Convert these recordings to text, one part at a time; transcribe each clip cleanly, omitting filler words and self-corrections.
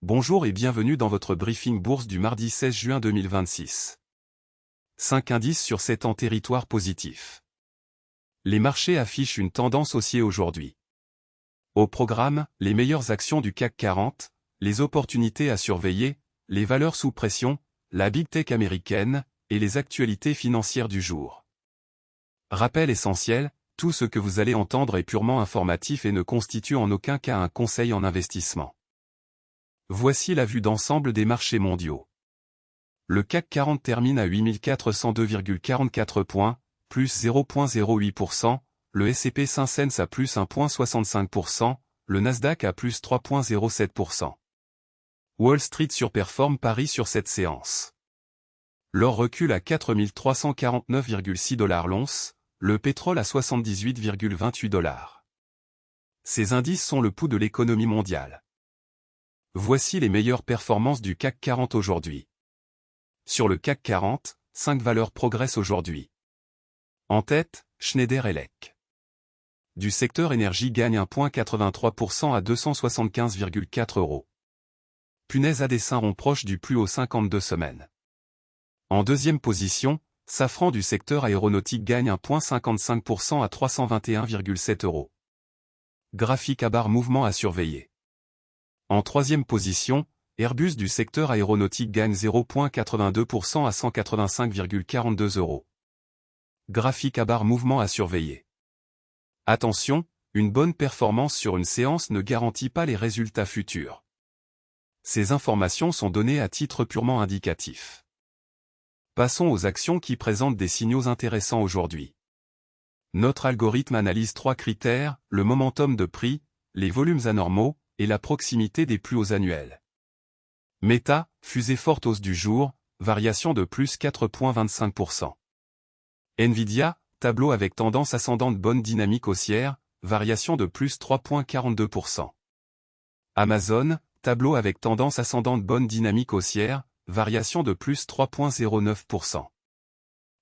Bonjour et bienvenue dans votre briefing bourse du mardi 16 juin 2026. 5 indices sur 7 en territoire positif. Les marchés affichent une tendance haussière aujourd'hui. Au programme, les meilleures actions du CAC 40, les opportunités à surveiller, les valeurs sous pression, la Big Tech américaine, et les actualités financières du jour. Rappel essentiel, tout ce que vous allez entendre est purement informatif et ne constitue en aucun cas un conseil en investissement. Voici la vue d'ensemble des marchés mondiaux. Le CAC 40 termine à 8402,44 points, plus 0,08%, le S&P 500 à plus 1,65%, le Nasdaq à plus 3,07%. Wall Street surperforme Paris sur cette séance. L'or recule à 4349,6 $ l'once, le pétrole à 78,28 $. Ces indices sont le pouls de l'économie mondiale. Voici les meilleures performances du CAC 40 aujourd'hui. Sur le CAC 40, 5 valeurs progressent aujourd'hui. En tête, Schneider Electric. Du secteur énergie gagne 1,83% à 275,4 €. Punaise à dessin rond proche du plus haut 52 semaines. En deuxième position, Safran du secteur aéronautique gagne 1,55% à 321,7 €. Graphique à barre mouvement à surveiller. En troisième position, Airbus du secteur aéronautique gagne 0,82% à 185,42 €. Graphique à barre mouvement à surveiller. Attention, une bonne performance sur une séance ne garantit pas les résultats futurs. Ces informations sont données à titre purement indicatif. Passons aux actions qui présentent des signaux intéressants aujourd'hui. Notre algorithme analyse 3 critères, le momentum de prix, les volumes anormaux, et la proximité des plus hauts annuels. Meta, fusée forte hausse du jour, variation de plus 4,25%. Nvidia, tableau avec tendance ascendante bonne dynamique haussière, variation de plus 3,42%. Amazon, tableau avec tendance ascendante bonne dynamique haussière, variation de plus 3,09%.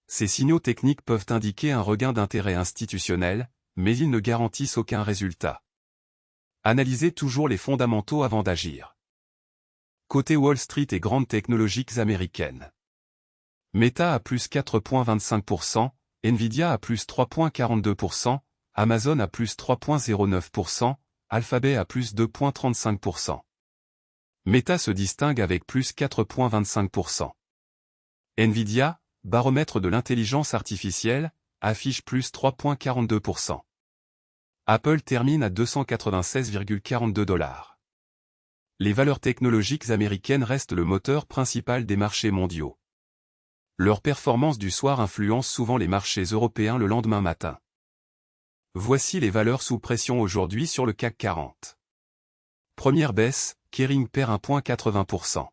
Ces signaux techniques peuvent indiquer un regain d'intérêt institutionnel, mais ils ne garantissent aucun résultat. Analysez toujours les fondamentaux avant d'agir. Côté Wall Street et grandes technologiques américaines. Meta à plus 4,25%, Nvidia à plus 3,42%, Amazon à plus 3,09%, Alphabet à plus 2,35%. Meta se distingue avec plus 4,25%. Nvidia, baromètre de l'intelligence artificielle, affiche plus 3,42%. Apple termine à 296,42 $. Les valeurs technologiques américaines restent le moteur principal des marchés mondiaux. Leur performance du soir influence souvent les marchés européens le lendemain matin. Voici les valeurs sous pression aujourd'hui sur le CAC 40. Première baisse, Kering perd 1,80%.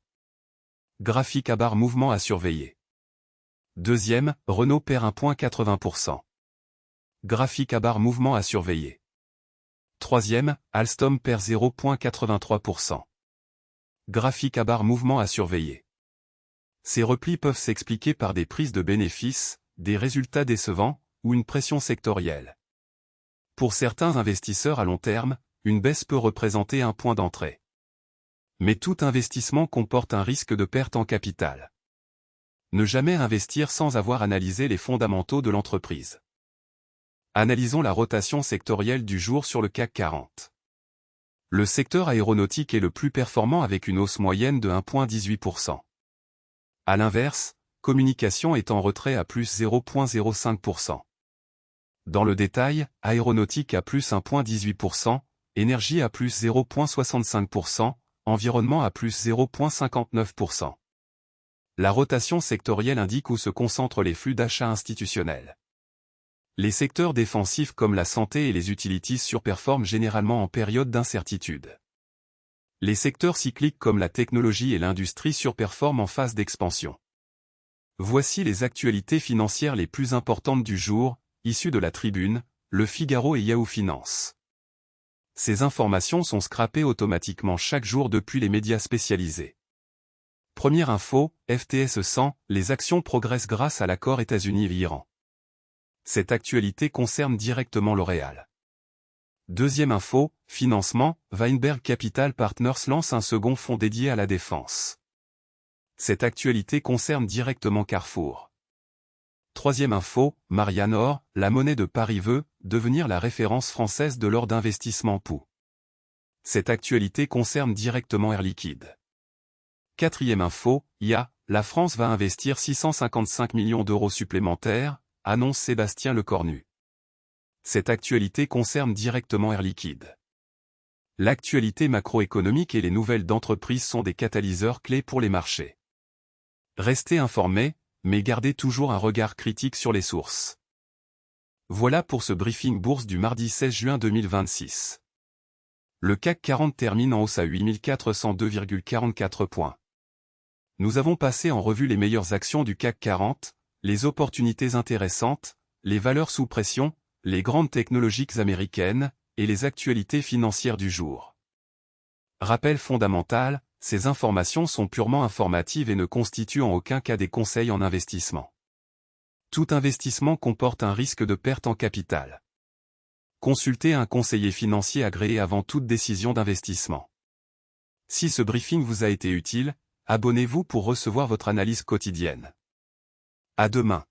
Graphique à barre mouvement à surveiller. Deuxième, Renault perd 1,80%. Graphique à barre mouvement à surveiller. Troisième, Alstom perd 0,83%. Graphique à barre mouvement à surveiller. Ces replis peuvent s'expliquer par des prises de bénéfices, des résultats décevants, ou une pression sectorielle. Pour certains investisseurs à long terme, une baisse peut représenter un point d'entrée. Mais tout investissement comporte un risque de perte en capital. Ne jamais investir sans avoir analysé les fondamentaux de l'entreprise. Analysons la rotation sectorielle du jour sur le CAC 40. Le secteur aéronautique est le plus performant avec une hausse moyenne de 1,18%. À l'inverse, communication est en retrait à plus 0,05%. Dans le détail, aéronautique à plus 1,18%, énergie à plus 0,65%, environnement à plus 0,59%. La rotation sectorielle indique où se concentrent les flux d'achat institutionnels. Les secteurs défensifs comme la santé et les utilities surperforment généralement en période d'incertitude. Les secteurs cycliques comme la technologie et l'industrie surperforment en phase d'expansion. Voici les actualités financières les plus importantes du jour, issues de la Tribune, Le Figaro et Yahoo Finance. Ces informations sont scrappées automatiquement chaque jour depuis les médias spécialisés. Première info, FTSE 100, les actions progressent grâce à l'accord États-Unis-Iran. Cette actualité concerne directement L'Oréal. Deuxième info, financement, Weinberg Capital Partners lance un second fonds dédié à la défense. Cette actualité concerne directement Carrefour. Troisième info, Marianor, la monnaie de Paris veut devenir la référence française de l'or d'investissement POU. Cette actualité concerne directement Air Liquide. Quatrième info, IA, la France va investir 655 millions d'euros supplémentaires, annonce Sébastien Lecornu. Cette actualité concerne directement Air Liquide. L'actualité macroéconomique et les nouvelles d'entreprise sont des catalyseurs clés pour les marchés. Restez informés, mais gardez toujours un regard critique sur les sources. Voilà pour ce briefing bourse du mardi 16 juin 2026. Le CAC 40 termine en hausse à 8402,44 points. Nous avons passé en revue les meilleures actions du CAC 40, les opportunités intéressantes, les valeurs sous pression, les grandes technologiques américaines, et les actualités financières du jour. Rappel fondamental, ces informations sont purement informatives et ne constituent en aucun cas des conseils en investissement. Tout investissement comporte un risque de perte en capital. Consultez un conseiller financier agréé avant toute décision d'investissement. Si ce briefing vous a été utile, abonnez-vous pour recevoir votre analyse quotidienne. À demain.